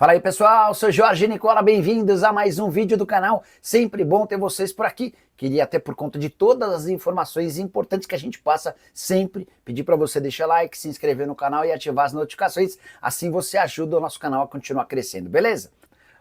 Fala aí pessoal, sou Jorge Nicola, bem-vindos a mais um vídeo do canal, sempre bom ter vocês por aqui. Queria até por conta de todas as informações importantes que a gente passa sempre, pedir para você deixar like, se inscrever no canal e ativar as notificações, assim você ajuda o nosso canal a continuar crescendo, beleza?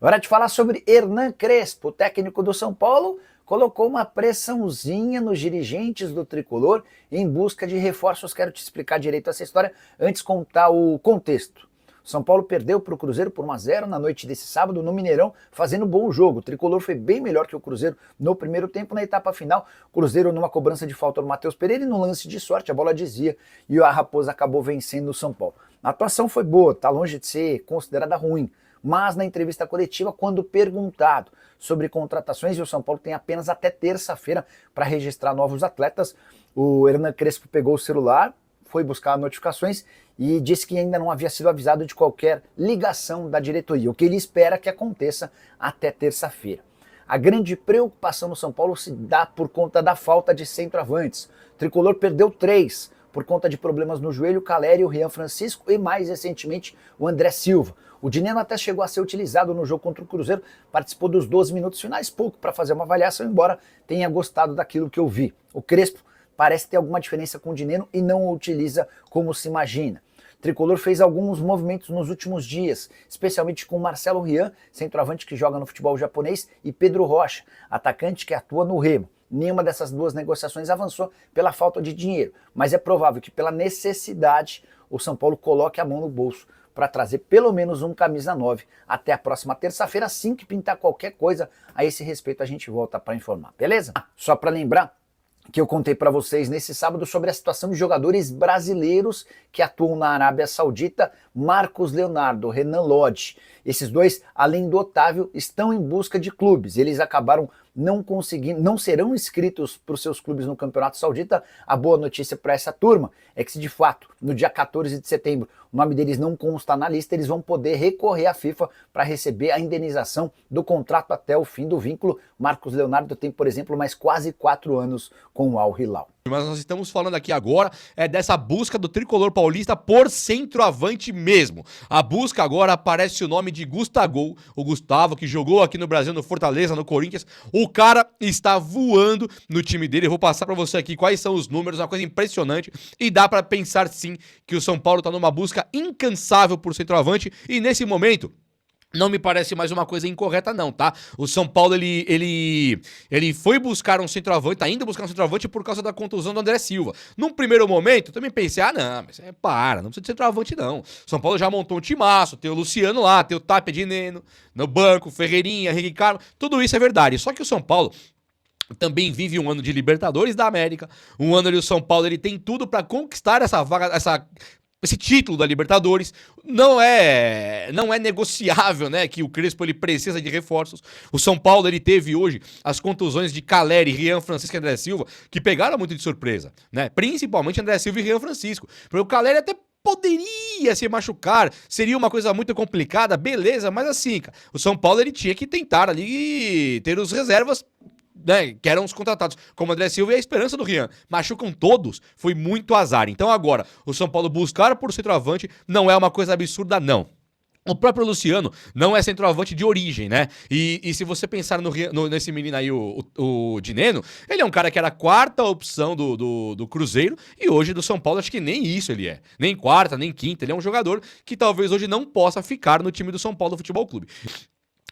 Hora de falar sobre Hernan Crespo, técnico do São Paulo, colocou uma pressãozinha nos dirigentes do Tricolor em busca de reforços. Quero te explicar direito essa história, antes contar o contexto. São Paulo perdeu para o Cruzeiro por 1-0 na noite desse sábado no Mineirão, fazendo um bom jogo. O Tricolor foi bem melhor que o Cruzeiro no primeiro tempo. Na etapa final, o Cruzeiro numa cobrança de falta do Matheus Pereira e no lance de sorte, a bola desvia e a Raposa acabou vencendo o São Paulo. A atuação foi boa, tá longe de ser considerada ruim, mas na entrevista coletiva, quando perguntado sobre contratações, e o São Paulo tem apenas até terça-feira para registrar novos atletas, o Hernan Crespo pegou o celular, foi buscar notificações e disse que ainda não havia sido avisado de qualquer ligação da diretoria, o que ele espera que aconteça até terça-feira. A grande preocupação no São Paulo se dá por conta da falta de centroavantes. O Tricolor perdeu 3 por conta de problemas no joelho, o Caleri, o Rian Francisco e mais recentemente o André Silva. O Dineno até chegou a ser utilizado no jogo contra o Cruzeiro, participou dos 12 minutos finais, pouco para fazer uma avaliação, embora tenha gostado daquilo que eu vi. O Crespo parece ter alguma diferença com o Dineno e não o utiliza como se imagina. O Tricolor fez alguns movimentos nos últimos dias, especialmente com Marcelo Rian, centroavante que joga no futebol japonês, e Pedro Rocha, atacante que atua no Remo. Nenhuma dessas duas negociações avançou pela falta de dinheiro, mas é provável que pela necessidade o São Paulo coloque a mão no bolso para trazer pelo menos um camisa 9 até a próxima terça-feira. Assim que pintar qualquer coisa a esse respeito a gente volta para informar, beleza? Só para lembrar que eu contei para vocês nesse sábado sobre a situação de jogadores brasileiros que atuam na Arábia Saudita, Marcos Leonardo, Renan Lodge. Esses dois, além do Otávio, estão em busca de clubes. Eles acabaram não conseguindo, não serão inscritos para os seus clubes no Campeonato Saudita. A boa notícia para essa turma é que se de fato, no dia 14 de setembro, o nome deles não consta na lista, eles vão poder recorrer à FIFA para receber a indenização do contrato até o fim do vínculo. Marcos Leonardo tem, por exemplo, mais quase 4 anos com o Al Hilal. Mas nós estamos falando aqui agora dessa busca do Tricolor Paulista por centroavante mesmo. A busca agora aparece o nome de Gustavo, o Gustavo que jogou aqui no Brasil, no Fortaleza, no Corinthians. O cara está voando no time dele. Eu vou passar para você aqui quais são os números, uma coisa impressionante. E dá para pensar sim que o São Paulo está numa busca incansável por centroavante e nesse momento não me parece mais uma coisa incorreta não, tá? O São Paulo, ele foi buscar um centroavante, tá indo buscar um centroavante por causa da contusão do André Silva. Num primeiro momento, eu também pensei, não, mas não precisa de centroavante não. São Paulo já montou um timaço, tem o Luciano lá, tem o Tapia de Neno, no banco, Ferreirinha, Henrique Carmo, tudo isso é verdade. Só que o São Paulo também vive um ano de Libertadores da América, um ano ali o São Paulo, ele tem tudo pra conquistar essa vaga, esse título da Libertadores. Não é negociável, né, que o Crespo ele precisa de reforços. O São Paulo ele teve hoje as contusões de Caleri, Rian Francisco e André Silva, que pegaram muito de surpresa, né? Principalmente André Silva e Rian Francisco. Porque o Caleri até poderia se machucar, seria uma coisa muito complicada, beleza, mas assim, cara, o São Paulo ele tinha que tentar ali ter os reservas, né, que eram os contratados, como André Silva e a esperança do Rian. Machucam todos, foi muito azar. Então agora, o São Paulo buscar por centroavante não é uma coisa absurda, não. O próprio Luciano não é centroavante de origem, né? E se você pensar nesse menino aí, o Dineno, ele é um cara que era a quarta opção do Cruzeiro e hoje do São Paulo acho que nem isso ele é. Nem quarta, nem quinta. Ele é um jogador que talvez hoje não possa ficar no time do São Paulo Futebol Clube.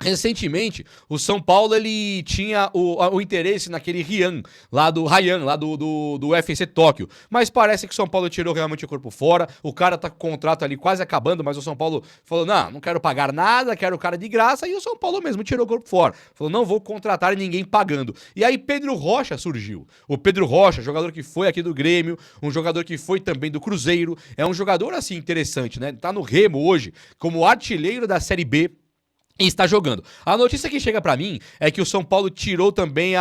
Recentemente, o São Paulo ele tinha o interesse naquele Ryan, lá do UFC Tóquio, mas parece que o São Paulo tirou realmente o corpo fora, o cara tá com o contrato ali quase acabando, mas o São Paulo falou, não quero pagar nada, quero o cara de graça, e o São Paulo mesmo tirou o corpo fora, falou, não vou contratar ninguém pagando. E aí Pedro Rocha surgiu, o Pedro Rocha, jogador que foi aqui do Grêmio, um jogador que foi também do Cruzeiro, é um jogador assim interessante, né, tá no Remo hoje, como artilheiro da Série B, e está jogando. A notícia que chega pra mim é que o São Paulo tirou também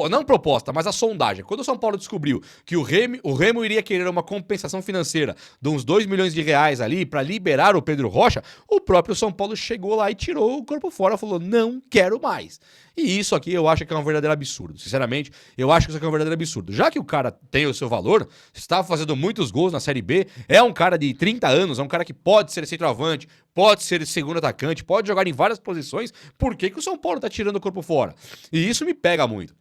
não proposta, mas a sondagem. Quando o São Paulo descobriu que o Remo iria querer uma compensação financeira de uns 2 milhões de reais ali para liberar o Pedro Rocha, o próprio São Paulo chegou lá e tirou o corpo fora, falou, não quero mais. E isso aqui eu acho que é um verdadeiro absurdo. Sinceramente, eu acho que isso aqui é um verdadeiro absurdo. Já que o cara tem o seu valor, estava fazendo muitos gols na Série B, é um cara de 30 anos, é um cara que pode ser centroavante, pode ser segundo atacante, pode jogar em várias posições, por que o São Paulo tá tirando o corpo fora? E isso me pega muito.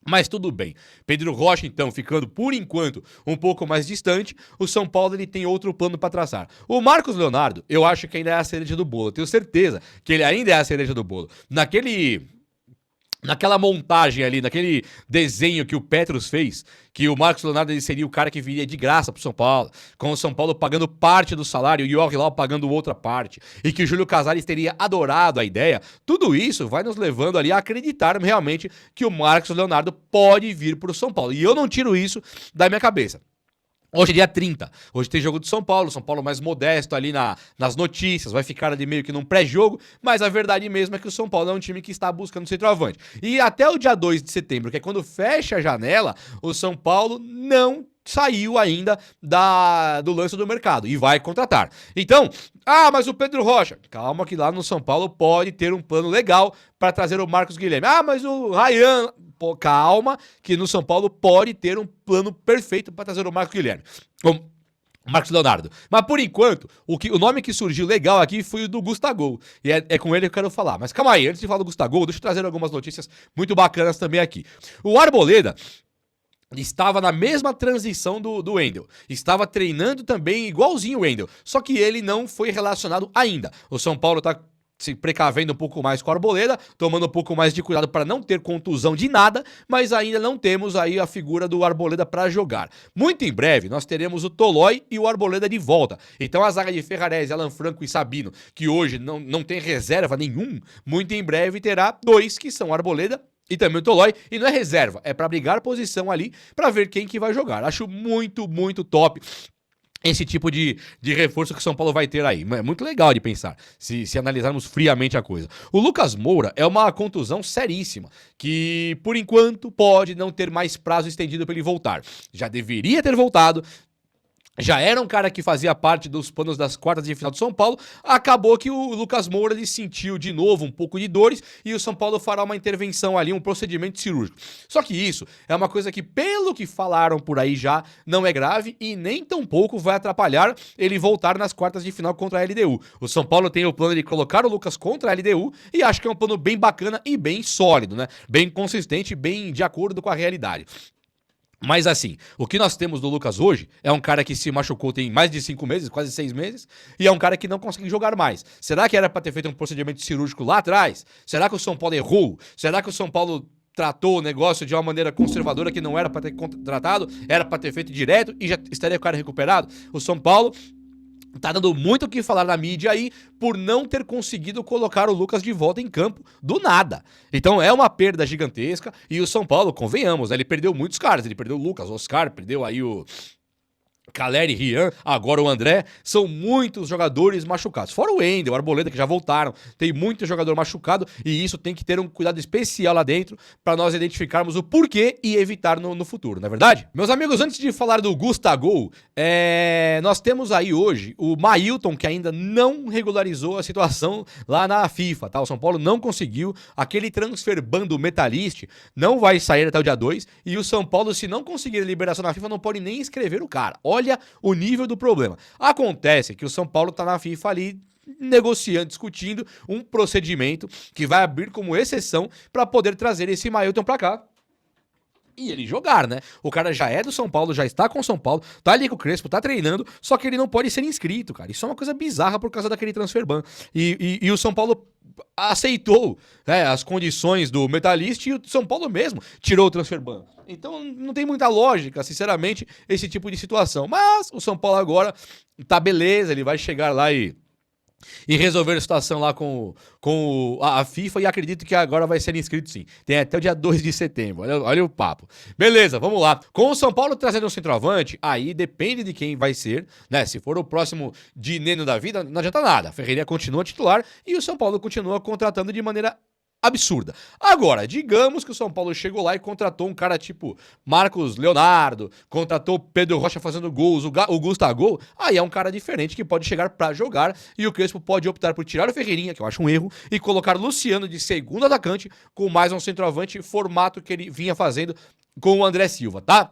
Mas tudo bem. Pedro Rocha, então, ficando por enquanto um pouco mais distante, o São Paulo ele tem outro plano para traçar. O Marcos Leonardo, eu acho que ainda é a cereja do bolo. Eu tenho certeza que ele ainda é a cereja do bolo. Naquela montagem ali, naquele desenho que o Petros fez, que o Marcos Leonardo ele seria o cara que viria de graça pro São Paulo, com o São Paulo pagando parte do salário e o João Hilal pagando outra parte, e que o Júlio Casares teria adorado a ideia, tudo isso vai nos levando ali a acreditar realmente que o Marcos Leonardo pode vir pro São Paulo. E eu não tiro isso da minha cabeça. Hoje é dia 30, hoje tem jogo do São Paulo mais modesto ali nas notícias, vai ficar ali meio que num pré-jogo, mas a verdade mesmo é que o São Paulo é um time que está buscando centroavante. E até o dia 2 de setembro, que é quando fecha a janela, o São Paulo não saiu ainda do lance do mercado e vai contratar. Então, mas o Pedro Rocha, calma que lá no São Paulo pode ter um plano legal para trazer o Marcos Guilherme. Mas o Ryan... Pô, calma, que no São Paulo pode ter um plano perfeito para trazer o Marcos Guilherme. O Marcos Leonardo. Mas por enquanto, o nome que surgiu legal aqui foi o do Gustavo. E é com ele que eu quero falar. Mas calma aí, antes de falar do Gustavo, deixa eu trazer algumas notícias muito bacanas também aqui. O Arboleda estava na mesma transição do Wendel. Estava treinando também igualzinho o Wendel. Só que ele não foi relacionado ainda. O São Paulo está se precavendo um pouco mais com a Arboleda, tomando um pouco mais de cuidado para não ter contusão de nada, mas ainda não temos aí a figura do Arboleda para jogar. Muito em breve nós teremos o Tolói e o Arboleda de volta. Então a zaga de Ferrarese, Alan Franco e Sabino, que hoje não tem reserva nenhum, muito em breve terá dois que são Arboleda e também o Tolói, e não é reserva, é para brigar posição ali, para ver quem que vai jogar. Acho muito, muito top esse tipo de reforço que o São Paulo vai ter aí. É muito legal de pensar, se analisarmos friamente a coisa. O Lucas Moura é uma contusão seríssima, que por enquanto pode não ter mais prazo estendido para ele voltar. Já deveria ter voltado, já era um cara que fazia parte dos planos das quartas de final do São Paulo, acabou que o Lucas Moura ele sentiu de novo um pouco de dores e o São Paulo fará uma intervenção ali, um procedimento cirúrgico. Só que isso é uma coisa que, pelo que falaram por aí já, não é grave e nem tampouco vai atrapalhar ele voltar nas quartas de final contra a LDU. O São Paulo tem o plano de colocar o Lucas contra a LDU e acho que é um plano bem bacana e bem sólido, né? Bem consistente, bem de acordo com a realidade. Mas assim, o que nós temos do Lucas hoje é um cara que se machucou tem mais de 5 meses, quase 6 meses, e é um cara que não consegue jogar mais. Será que era para ter feito um procedimento cirúrgico lá atrás? Será que o São Paulo errou? Será que o São Paulo tratou o negócio de uma maneira conservadora que não era para ter tratado, era para ter feito direto e já estaria o cara recuperado? O São Paulo tá dando muito o que falar na mídia aí por não ter conseguido colocar o Lucas de volta em campo do nada. Então é uma perda gigantesca e o São Paulo, convenhamos, né, ele perdeu muitos caras. Ele perdeu o Lucas, o Oscar, perdeu aí o Caleri, Rian, agora o André, são muitos jogadores machucados. Fora o Wendel, o Arboleda, que já voltaram, tem muito jogador machucado e isso tem que ter um cuidado especial lá dentro para nós identificarmos o porquê e evitar no futuro, não é verdade? Meus amigos, antes de falar do Gustavo, nós temos aí hoje o Mailton, que ainda não regularizou a situação lá na FIFA, tá? O São Paulo não conseguiu, aquele transfer ban do Metalist não vai sair até o dia 2 e o São Paulo, se não conseguir a liberação na FIFA, não pode nem escrever o cara. Olha o nível do problema. Acontece que o São Paulo tá na FIFA ali negociando, discutindo um procedimento que vai abrir como exceção para poder trazer esse Mailton para cá e ele jogar, né? O cara já é do São Paulo, já está com o São Paulo, tá ali com o Crespo, tá treinando, só que ele não pode ser inscrito, cara. Isso é uma coisa bizarra por causa daquele transfer ban. E o São Paulo aceitou, né, as condições do Metalist e o São Paulo mesmo tirou o transfer ban. Então não tem muita lógica, sinceramente, esse tipo de situação. Mas o São Paulo agora tá beleza, ele vai chegar lá e resolver a situação lá com a FIFA e acredito que agora vai ser inscrito sim. Tem até o dia 2 de setembro, olha o papo. Beleza, vamos lá. Com o São Paulo trazendo um centroavante, aí depende de quem vai ser, né? Se for o próximo Dineno da vida, não adianta nada. A Ferreira continua titular e o São Paulo continua contratando de maneira absurda. Agora, digamos que o São Paulo chegou lá e contratou um cara tipo Marcos Leonardo, contratou Pedro Rocha fazendo gols, o Gustavo, aí é um cara diferente que pode chegar pra jogar e o Crespo pode optar por tirar o Ferreirinha, que eu acho um erro, e colocar Luciano de segundo atacante com mais um centroavante, formato que ele vinha fazendo com o André Silva, tá?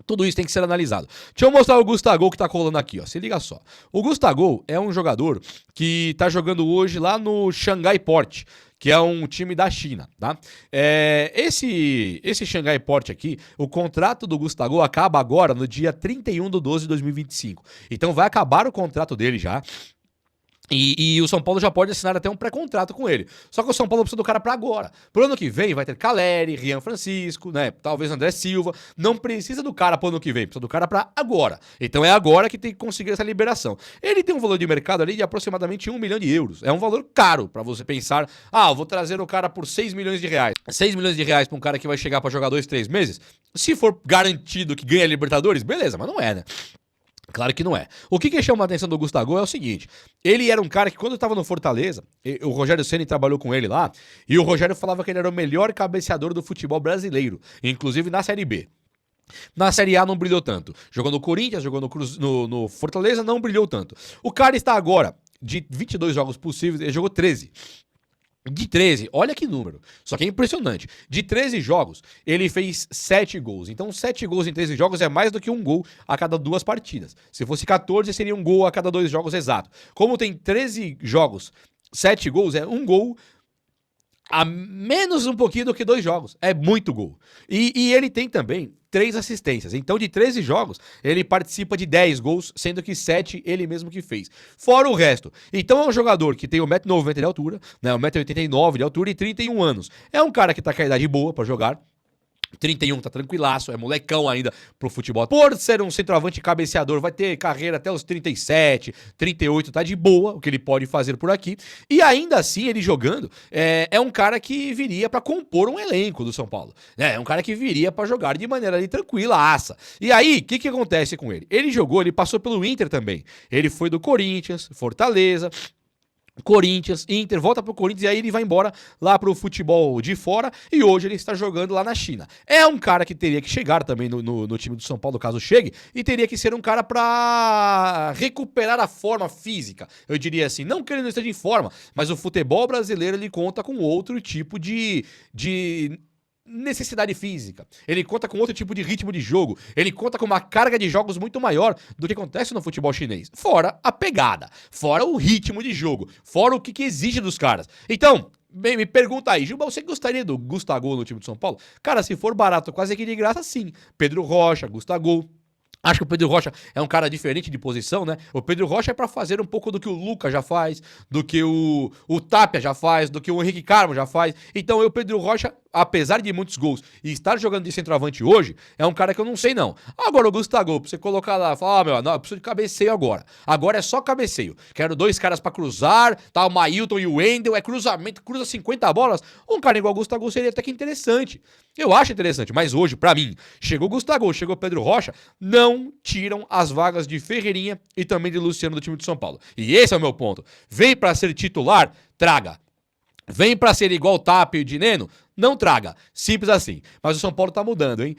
Tudo isso tem que ser analisado. Deixa eu mostrar o Gustavo que tá colando aqui, ó. Se liga só. O Gustavo é um jogador que tá jogando hoje lá no Xangai Port, que é um time da China, tá? Esse Xangai Port aqui, o contrato do Gustavo acaba agora no dia 31/12/2025. Então vai acabar o contrato dele já. E o São Paulo já pode assinar até um pré-contrato com ele. Só que o São Paulo precisa do cara pra agora. Pro ano que vem vai ter Caleri, Rian Francisco, né? Talvez André Silva. Não precisa do cara pro ano que vem, precisa do cara pra agora. Então é agora que tem que conseguir essa liberação. Ele tem um valor de mercado ali de aproximadamente 1 milhão de euros. É um valor caro pra você pensar, eu vou trazer o cara por 6 milhões de reais. 6 milhões de reais pra um cara que vai chegar pra jogar 2, 3 meses? Se for garantido que ganha Libertadores, beleza, mas não é, né? Claro que não é. O que chama a atenção do Gustavo é o seguinte, ele era um cara que quando estava no Fortaleza, o Rogério Ceni trabalhou com ele lá, e o Rogério falava que ele era o melhor cabeceador do futebol brasileiro, inclusive na Série B. Na Série A não brilhou tanto. Jogou no Corinthians, jogou no Fortaleza, não brilhou tanto. O cara está agora, de 22 jogos possíveis, ele jogou 13. De 13, olha que número, só que é impressionante. De 13 jogos, ele fez 7 gols. Então 7 gols em 13 jogos é mais do que um gol a cada 2 partidas. Se fosse 14, seria um gol a cada 2 jogos exato. Como tem 13 jogos, 7 gols, é um gol a menos um pouquinho do que 2 jogos. É muito gol. E ele tem também 3 assistências. Então, de 13 jogos, ele participa de 10 gols, sendo que 7 ele mesmo que fez. Fora o resto. Então, é um jogador que tem 1,90 m de altura, né, 1,89 m de altura e 31 anos. É um cara que tá com a idade boa pra jogar. 31 tá tranquilaço, é molecão ainda pro futebol. Por ser um centroavante cabeceador, vai ter carreira até os 37, 38, tá de boa o que ele pode fazer por aqui. E ainda assim, ele jogando, é um cara que viria pra compor um elenco do São Paulo. É um cara que viria pra jogar de maneira ali tranquila-aça. E aí, o que acontece com ele? Ele passou pelo Inter também. Ele foi do Corinthians, Fortaleza, Corinthians, Inter, volta pro Corinthians e aí ele vai embora lá pro futebol de fora e hoje ele está jogando lá na China. É um cara que teria que chegar também no time do São Paulo, caso chegue, e teria que ser um cara pra recuperar a forma física, eu diria assim, não que ele não esteja em forma, mas o futebol brasileiro ele conta com outro tipo de necessidade física, ele conta com outro tipo de ritmo de jogo, ele conta com uma carga de jogos muito maior do que acontece no futebol chinês, fora a pegada, fora o ritmo de jogo, fora o que exige dos caras. Então, bem, me pergunta aí, Juba, você gostaria do Gustavo no time de São Paulo? Cara, se for barato, quase que de graça, sim. Pedro Rocha, Gustavo. Acho que o Pedro Rocha é um cara diferente de posição, né? O Pedro Rocha é pra fazer um pouco do que o Lucas já faz, do que o Tapia já faz, do que o Henrique Carmo já faz. Então, o Pedro Rocha, apesar de muitos gols e estar jogando de centroavante hoje, é um cara que eu não sei não. Agora, o Gustavo, pra você colocar lá, falar, não, eu preciso de cabeceio agora. Agora é só cabeceio. Quero 2 caras pra cruzar, tá? O Mailton e o Wendel, é cruzamento, cruza 50 bolas. Um cara igual o Gustavo seria até que interessante. Eu acho interessante, mas hoje, pra mim, chegou o Gustavo, chegou o Pedro Rocha, não tiram as vagas de Ferreirinha e também de Luciano do time de São Paulo. E esse é o meu ponto. Vem pra ser titular, traga. Vem pra ser igual o Tapia e o Dineno, não traga. Simples assim. Mas o São Paulo tá mudando, hein?